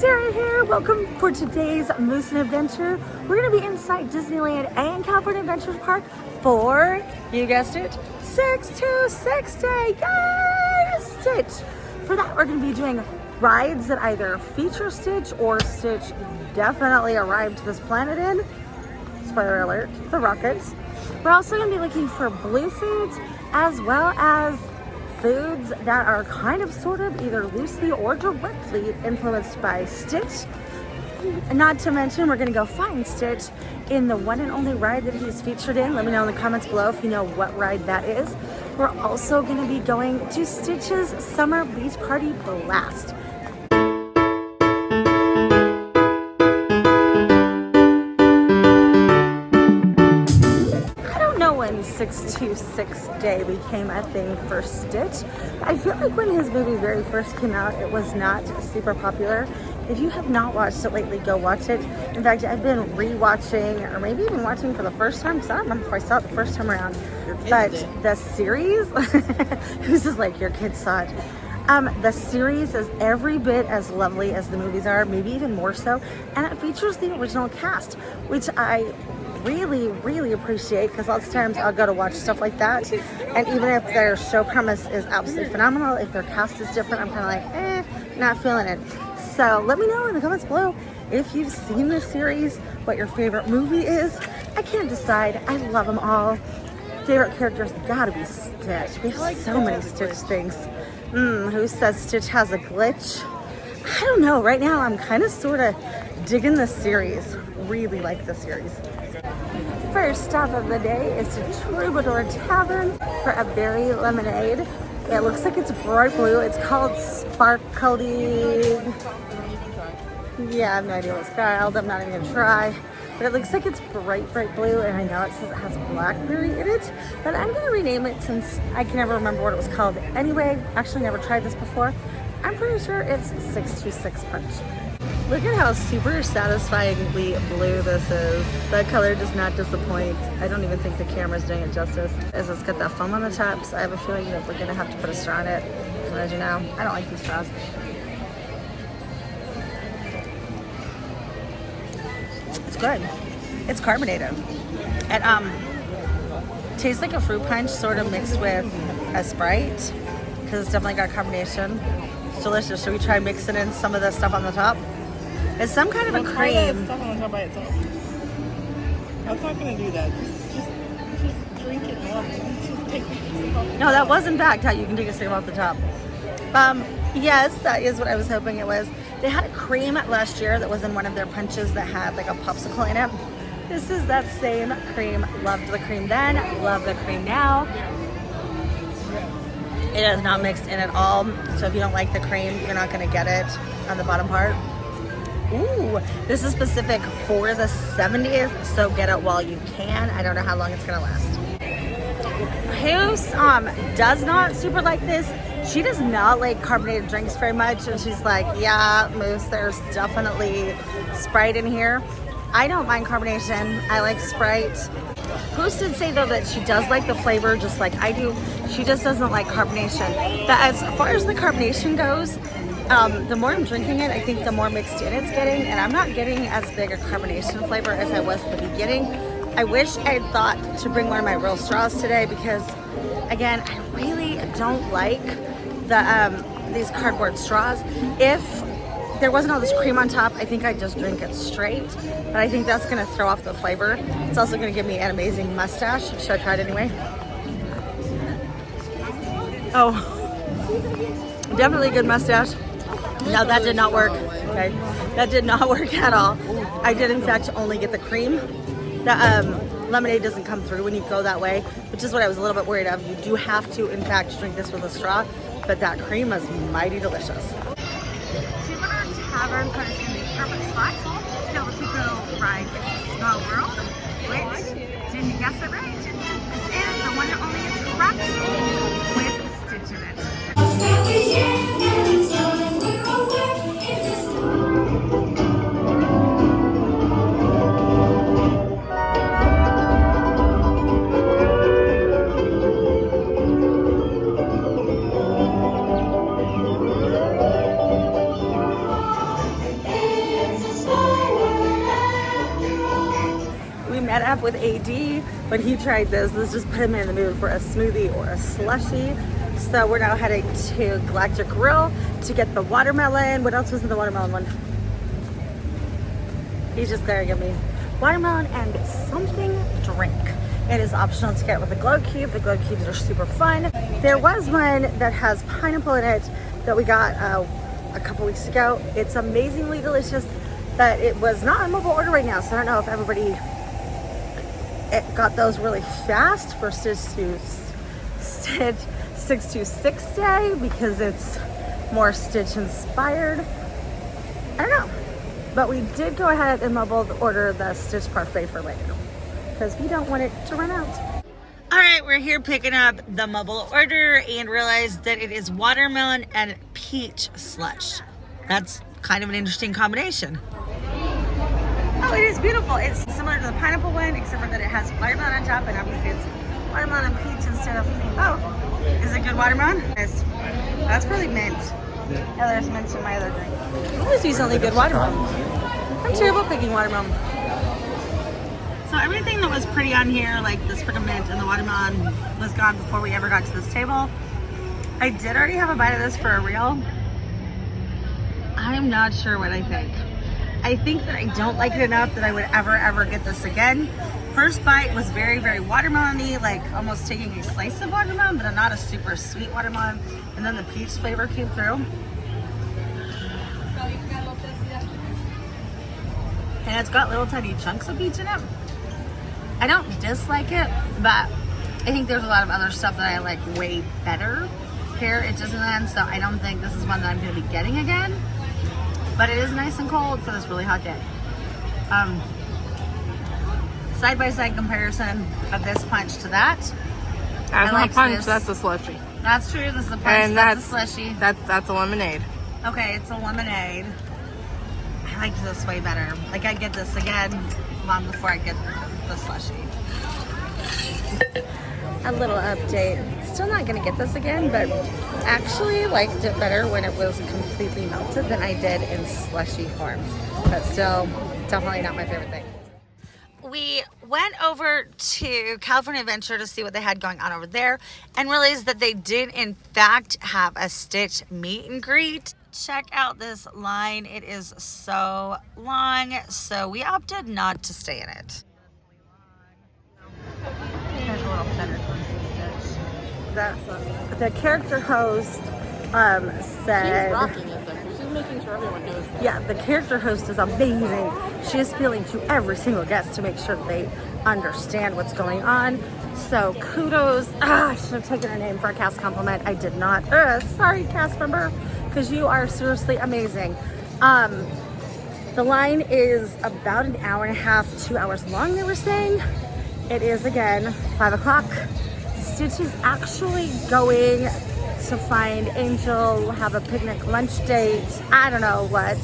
Sarah here. Welcome for today's Moose and Adventure. We're going to be inside Disneyland and California Adventure Park for, you guessed it, 626 Day. Yay! Stitch. For that, we're going to be doing rides that either feature Stitch or Stitch definitely arrived to this planet in. Spoiler alert, the rockets. We're also going to be looking for blue foods as well as foods that are kind of sort of either loosely or directly influenced by Stitch. And not to mention, we're gonna go find Stitch in the one and only ride that he's featured in. Let me know in the comments below if you know what ride that is. We're also gonna be going to Stitch's Summer Beach Party Blast. When 626 Day became a thing for Stitch. I feel like when his movie very first came out, it was not super popular. If you have not watched it lately, go watch it. In fact, I've been re-watching, or maybe even watching for the first time, because I don't remember if I saw it the first time around. But the series, who's just like, your kids saw it. The series is every bit as lovely as the movies are, maybe even more so. And it features the original cast, which I really appreciate, because lots of times I'll go to watch stuff like that, and even if their show premise is absolutely phenomenal, if their cast is different, I'm kind of like, not feeling it. So let me know in the comments below if you've seen this series, what your favorite movie is. I can't decide. I love them all. Favorite characters gotta be Stitch. We have so many Stitch things. Who says Stitch has a glitch? I don't know. Right now I'm kind of sort of digging this series. Really like the series. First stop of the day is to Troubadour Tavern for a berry lemonade. It looks like it's bright blue. It's called Sparkly. Yeah, I have no idea what it's called. I'm not even gonna try. But it looks like it's bright blue, and I know it says it has blackberry in it. But I'm gonna rename it since I can never remember what it was called. Anyway, actually never tried this before. I'm pretty sure it's 626 Punch. Look at how super satisfyingly blue this is. That color does not disappoint. I don't even think the camera's doing it justice. It's got that foam on the top, so I have a feeling that we're gonna have to put a straw in it. As you know, I don't like these straws. It's good. It's carbonated. It tastes like a fruit punch sort of mixed with a Sprite, because it's definitely got carbonation. It's delicious. Should we try mixing in some of the stuff on the top? It's some kind of a cream. Stuff on the top by itself. I was not gonna do that. Just drink it and love it. Just take it. No, that was in fact how you can take a stick off the top. Yes, that is what I was hoping it was. They had a cream last year that was in one of their punches that had like a popsicle in it. This is that same cream. Loved the cream then, love the cream now. It is not mixed in at all. So if you don't like the cream, you're not gonna get it on the bottom part. Ooh, this is specific for the 70th, so get it while you can. I don't know how long it's gonna last. Who does not super like this? She does not like carbonated drinks very much, and she's like, yeah, Moose, there's definitely Sprite in here. I don't mind carbonation. I like Sprite. Poos did say though that she does like the flavor just like I do. She just doesn't like carbonation. But as far as the carbonation goes, the more I'm drinking it, I think the more mixed in it's getting, and I'm not getting as big a carbonation flavor as I was at the beginning. I wish I had thought to bring one of my real straws today, because again, I really don't like these cardboard straws. If there wasn't all this cream on top, I think I'd just drink it straight, but I think that's gonna throw off the flavor. It's also gonna give me an amazing mustache. Should I try it anyway? Oh, definitely a good mustache. No, that did not work. Okay, that did not work at all. I did in fact only get the cream. The lemonade doesn't come through when you go that way, which is what I was a little bit worried of. You do have to in fact drink this with a straw, but that cream is mighty delicious. Troubadour Tavern put us in the perfect spot to be able to go ride It's a Small World, which, didn't you guess it right? This is the one and only attraction with Stitch in it. met up with AD when he tried this. This just put him in the mood for a smoothie or a slushie. So we're now heading to Galactic Grill to get the watermelon. What else was in the watermelon one? He's just glaring at me. Watermelon and something drink. It is optional to get with the glow cube. The glow cubes are super fun. There was one that has pineapple in it that we got a couple weeks ago. It's amazingly delicious, but it was not on mobile order right now. So I don't know if everybody got those really fast for Stitch 626 Day because it's more Stitch inspired. I don't know. But we did go ahead and mobile order the Stitch Parfait for later because we don't want it to run out. All right, we're here picking up the mobile order and realized that it is watermelon and peach slush. That's kind of an interesting combination. Oh, it is beautiful. It's similar to the pineapple one, except for that it has watermelon on top, and obviously it's watermelon and peach instead of, oh, is it good watermelon? Yes. That's really mint. Yeah, there's mint in my other drink. It was decently good watermelon. I'm terrible picking watermelon. So everything that was pretty on here, like the sprig of mint and the watermelon, was gone before we ever got to this table. I did already have a bite of this for a reel. I'm not sure what I think. I think that I don't like it enough that I would ever get this again. First bite was very, very watermelon-y, like almost taking a slice of watermelon, but not a super sweet watermelon. And then the peach flavor came through. And it's got little tiny chunks of peach in it. I don't dislike it, but I think there's a lot of other stuff that I like way better here at Disneyland, so I don't think this is one that I'm going to be getting again. But it is nice and cold for this really hot day. Side-by-side comparison of this punch to that. That's not a punch, that's a slushie. That's true, this is a punch, and that's a slushie. That's a lemonade. Okay, it's a lemonade. I like this way better. Like, I'd get this again long before I get the slushie. A little update. Still not gonna get this again, but actually liked it better when it was completely melted than I did in slushy form. But still, definitely not my favorite thing. We went over to California Adventure to see what they had going on over there and realized that they did in fact have a Stitch meet and greet. Check out this line. It is so long, so we opted not to stay in it. There's a little center the character host said she's rocking it though. She's making sure everyone knows that. Yeah, the character host is amazing. She is appealing to every single guest to make sure that they understand what's going on. So kudos. I should have taken her name for a cast compliment. I did not. Sorry, cast member, because you are seriously amazing. The line is about an hour and a half, 2 hours long, they were saying. It is again 5 o'clock. Stitch is actually going to find Angel. We'll have a picnic lunch date. I don't know what,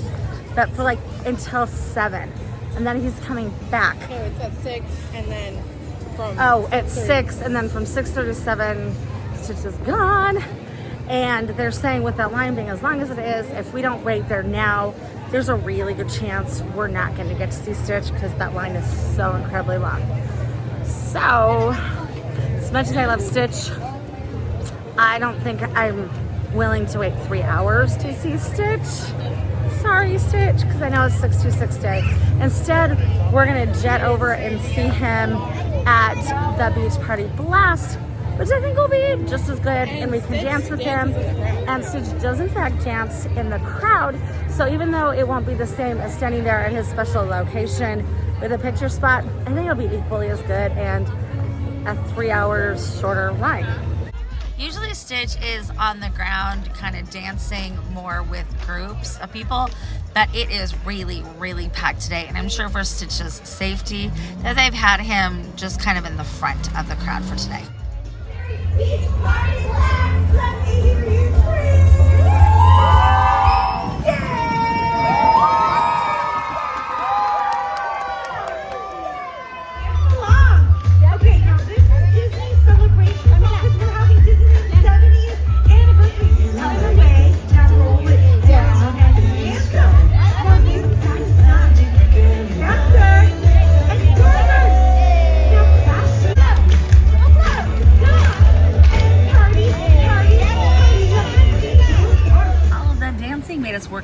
but for like until 7, and then he's coming back. No, it's at 6, and then from at 6, and then from 6:30 to 7, Stitch is gone. And they're saying with that line being as long as it is, if we don't wait there now, there's a really good chance we're not going to get to see Stitch because that line is so incredibly long. So, as much as I love Stitch, I don't think I'm willing to wait 3 hours to see Stitch. Sorry, Stitch, because I know it's 626 Day. Instead, we're going to jet over and see him at the Beach Party Blast, which I think will be just as good, and we can dance with him. And Stitch does in fact dance in the crowd, so even though it won't be the same as standing there at his special location with a picture spot, I think it'll be equally as good and a 3 hours shorter line. Usually Stitch is on the ground kind of dancing more with groups of people, but it is really, really packed today, and I'm sure for Stitch's safety that they've had him just kind of in the front of the crowd for today. Beach Party Blast! Let me hear you scream! Okay, now this is Disney celebration. I mean, because we're having Disney's 70th anniversary. By the way, now roll it down and dance. One, two, three, faster and stronger.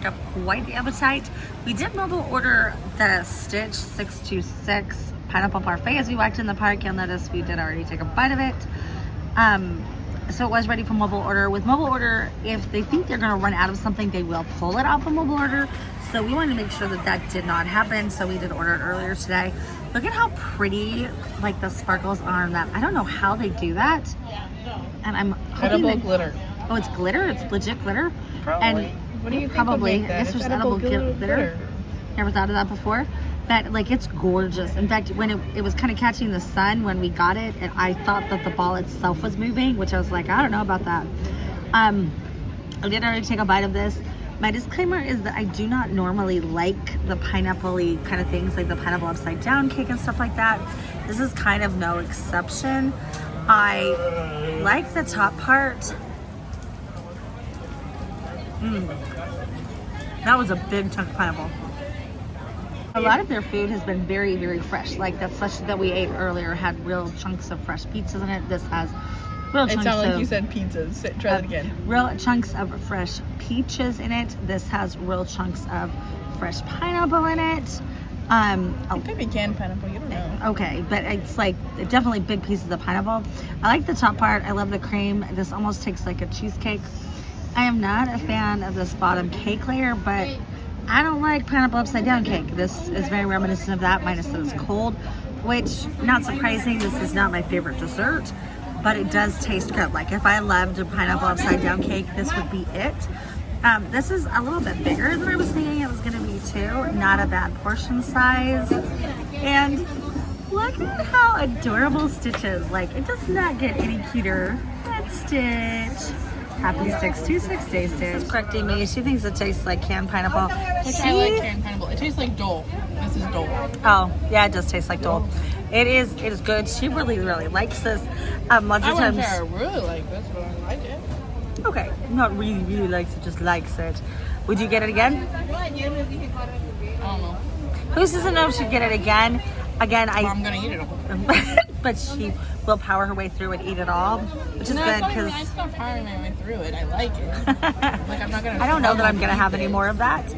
work up quite the appetite. We did mobile order the Stitch 626 pineapple parfait as we walked in the park. You'll notice we did already take a bite of it. So it was ready for mobile order. With mobile order, if they think they're going to run out of something, they will pull it off of mobile order. So we wanted to make sure that that did not happen. So we did order it earlier today. Look at how pretty like the sparkles are on that. I don't know how they do that. And I'm hoping Edible glitter. Oh, it's glitter? It's legit glitter? Probably. And What do you think probably. would make that? I guess It's there's edible glitter. glitter. Never thought of that before. But like it's gorgeous. In fact, when it was kind of catching the sun when we got it, and I thought that the ball itself was moving, which I was like, I don't know about that. I did already take a bite of this. My disclaimer is that I do not normally like the pineapple-y kind of things, like the pineapple upside down cake and stuff like that. This is kind of no exception. I like the top part. That was a big chunk of pineapple. A lot of their food has been very, very fresh. Like that slushy that we ate earlier had real chunks of fresh pizzas in it. This has real chunks It sounded like of... you said pizzas. Try that again. Real chunks of fresh peaches in it. This has real chunks of fresh pineapple in it. It could be canned pineapple. You don't know. Okay, but it's like definitely big pieces of pineapple. I like the top part. I love the cream. This almost tastes like a cheesecake. I am not a fan of this bottom cake layer, but I don't like pineapple upside down cake. This is very reminiscent of that, minus that it's cold, which, not surprising, this is not my favorite dessert, but it does taste good. Like if I loved a pineapple upside down cake, this would be it. This is a little bit bigger than I was thinking it was gonna be too. Not a bad portion size. And look at how adorable Stitch is. Like it does not get any cuter. That's Stitch. Happy 626 day, Stitch. Correcting me. She thinks it tastes like canned pineapple. Which I like canned pineapple. It tastes like Dole. This is Dole. Oh, yeah, it does taste like Dole. It is good. She really, really likes this. Lots of times. I really like this, but I like it. Okay, not really, really likes it, just likes it. Would you get it again? I don't know. Who doesn't know if she'd get it again? Again, I'm gonna eat it all. but she will power her way through and eat it all, which is good because I stopped powering my way through it. I like it. Like I'm not gonna. I don't know that I'm gonna have any more of that.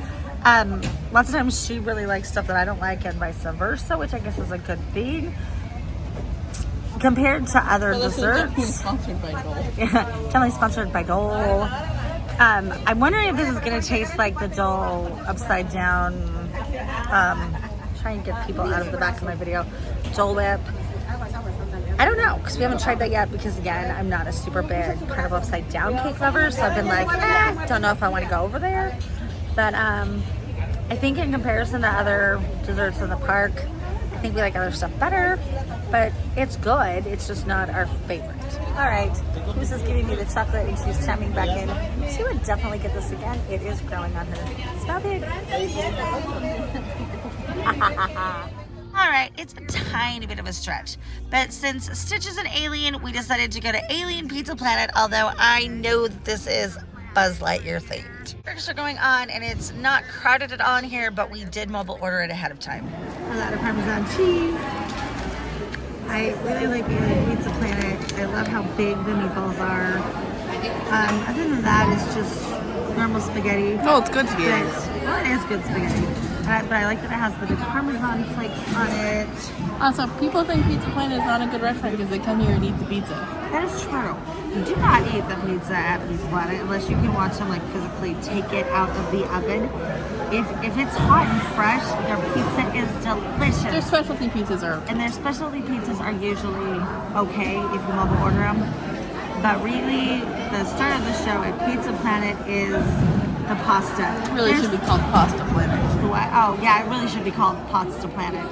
Lots of times she really likes stuff that I don't like, and vice versa, which I guess is a good thing compared to other desserts. This is definitely sponsored by Dole. Yeah, definitely sponsored by Dole. I'm wondering if this is gonna taste like the Dole upside down. Try and get people out of the back of my video. Dole Whip. I don't know, because we haven't tried that yet, because again, I'm not a super big pineapple upside down cake lover, so I've been like, don't know if I want to go over there. But I think in comparison to other desserts in the park, I think we like other stuff better, but it's good. It's just not our favorite. All right, Moose is giving me the chocolate and she's chiming back in. She would definitely get this again. It is growing on her. Stop it. All right, it's a tiny bit of a stretch, but since Stitch is an alien, we decided to go to Alien Pizza Planet, although I know that this is Buzz Lightyear themed. Works are going on and it's not crowded at all in here, but we did mobile order it ahead of time. A lot of Parmesan cheese. I really like Alien Pizza Planet. I love how big the meatballs are. Other than that, it's just normal spaghetti. Oh, it's good spaghetti. Well, it is good spaghetti. But I like that it has the big Parmesan flakes on it. Also, people think Pizza Planet is not a good restaurant because they come here and eat the pizza. That is true. You do not eat the pizza at Pizza Planet unless you can watch them like physically take it out of the oven. If it's hot and fresh, their pizza is delicious. Their specialty pizzas are okay. And their specialty pizzas are usually okay if you mobile order them. But really, the star of the show at Pizza Planet is the pasta. It really should be called Pasta Planet. Oh, yeah, it really should be called Pasta Planet.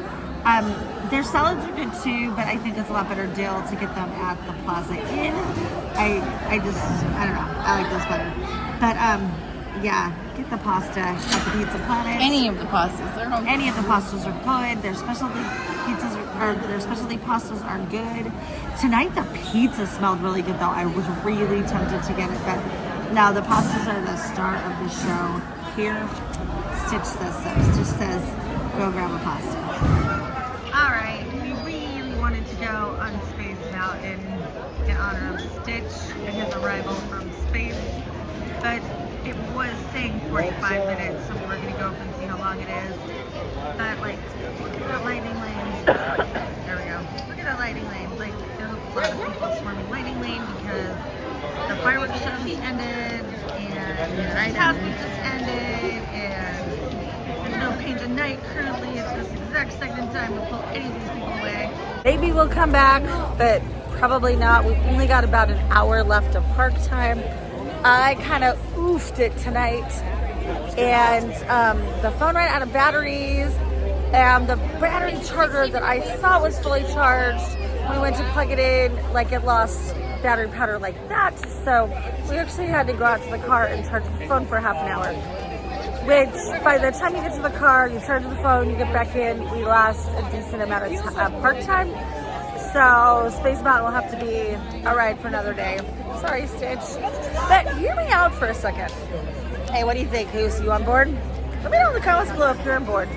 Their salads are good too, but I think it's a lot better deal to get them at the Plaza Inn. I don't know, I like those better. But yeah, get the pasta at the Pizza Planet. Any of the pastas, they're okay. Any of the pastas are good. Their specialty pizzas their specialty pastas are good. Tonight the pizza smelled really good though. I was really tempted to get it, but now the pastas are the star of the show. Here, Stitch says so. Stitch says, go grab a pasta. All right, we really wanted to go on Space Mountain in honor of Stitch and his arrival from space, but it was saying 45 minutes, so we're gonna go up and see how long it is. But like, look at that lightning lane. There we go. Look at that lightning lane. Like, there's a lot of people swarming lightning lane because the fireworks show just ended, and the night house just ended, and there's no paint and night currently. It's this exact second time to pull any of these people away. Maybe we'll come back, but probably not. We've only got about an hour left of park time. I kind of oofed it tonight, and the phone ran out of batteries, and the battery charger that I thought was fully charged, when we went to plug it in, like it lost battery powder like that. So we actually had to go out to the car and charge the phone for half an hour, which by the time you get to the car, you charge the phone, you get back in, we lost a decent amount of park time. So Space Mountain will have to be a ride for another day. Sorry, Stitch. But hear me out for a second. Hey, what do you think, Goose? You on board? Let me know in the comments below if you're on board.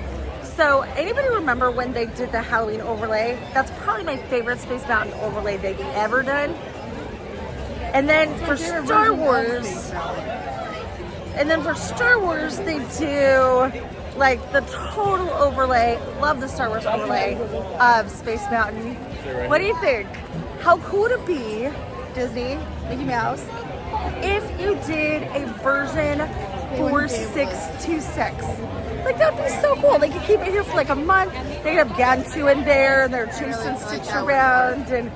So, anybody remember when they did the Halloween overlay? That's probably my favorite Space Mountain overlay they've ever done. And then for Star Wars, they do like the total overlay. Love the Star Wars overlay of Space Mountain. What do you think? How cool would it be, Disney, Mickey Mouse, if you did a version 4626? Like, that would be so cool. They could keep it here for like a month. They could have Gantu in there, and they're chasing Stitch around. And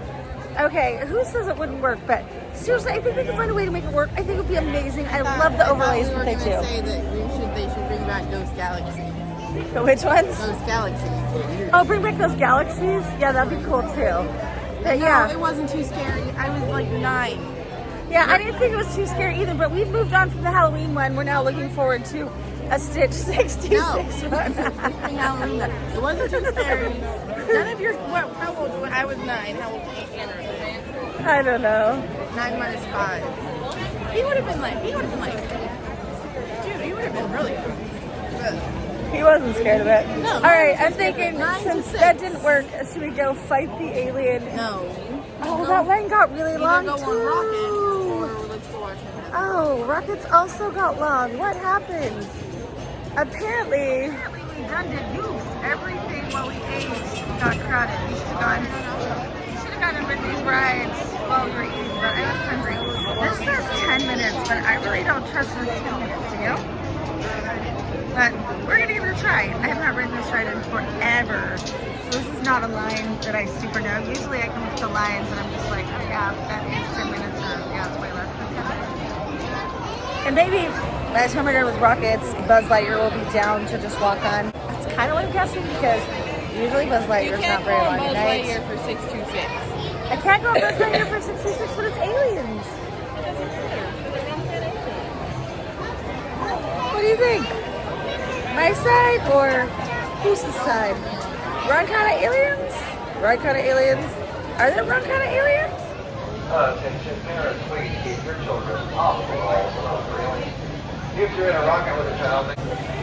okay, who says it wouldn't work? But seriously, I think they can find a way to make it work. I think it would be amazing. I love the overlays that they do. Say that they should bring back Ghost Galaxy. Which ones? Ghost Galaxy. Oh, bring back those galaxies? Yeah, that'd be cool too. But yeah. No, it wasn't too scary. I was like 9. Yeah, I didn't think it was too scary either, but we've moved on from the Halloween one. We're now looking forward to a Stitch 626 one. Halloween. It wasn't too scary. None of your, how old? I was 9. How old was Andrew? I don't know. 9 minus 5. He would have been like, dude, he would have been really good. He wasn't scared of it. No. All right, I'm thinking since that didn't work, should we go fight the alien? No. Oh, that line got really long go too. on Rocket, or let's go watch him. Oh, Rockets also got long. What happened? Apparently we done did use everything while we ate got crowded. We should have gone and ridden these rides while we were eating, but I was hungry. This says 10 minutes, but I really don't trust this 10 minutes, you know? But we're gonna give it a try. I have not ridden this ride in forever. So this is not a line that I super know. Usually I come up to lines and I'm just like, oh yeah, that is 10 minutes or yeah, it's way less. And maybe by the time we're done with Rockets, Buzz Lightyear will be down to just walk on. That's kind of what I'm guessing because usually Buzz Lightyear's not very long at night. You can't go on Buzz Lightyear for 626. I can't go on Buzz Lightyear for 626, but it's aliens. What do you think? My side or whose side? Wrong kind of aliens? Right kind of aliens? Are there wrong kind of aliens? Attention parents, please keep your children off the walls and off the railing. If you're in a rocket with a child,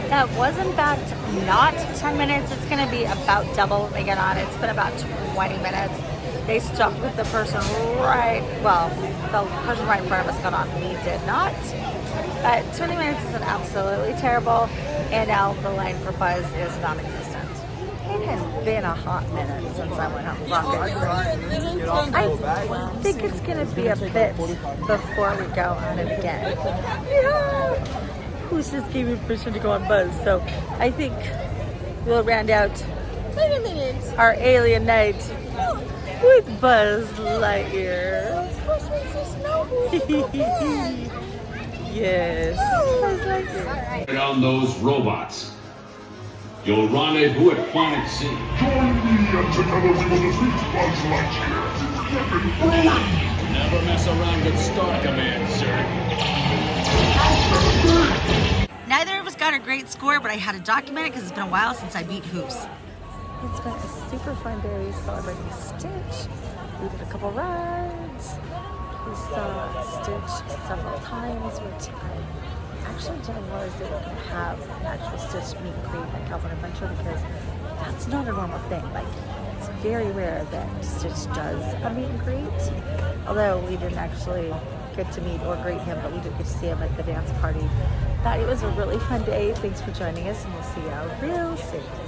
That was in fact not 10 minutes. It's going to be about double when they get on. It's been about 20 minutes. They stopped with the person right in front of us got on. We did not. But 20 minutes isn't absolutely terrible. And now the line for Buzz is non-existent. It has been a hot minute since I went on Rocket. I think it's going to be a bit before we go on it again. Yeah. Who's just gave me permission to go on Buzz? So I think we'll round out our alien night with Buzz Lightyear. Yes. Buzz Lightyear. Get on those robots. You'll rendezvous at Planet C. Join me and together we will defeat Buzz Lightyear. Never mess around with Star Command, sir. Neither of us got a great score, but I had to document it because it's been a while since I beat Hoos. It's been a super fun day celebrating Stitch. We did a couple rides. We saw Stitch several times, which I actually didn't realize they were going to have an actual Stitch meet and greet at California Adventure because that's not a normal thing. Like, it's very rare that Stitch does a meet and greet. Although we didn't actually get to meet or greet him, but we did get to see him at the dance party. Thought it was a really fun day. Thanks for joining us, and we'll see you real soon.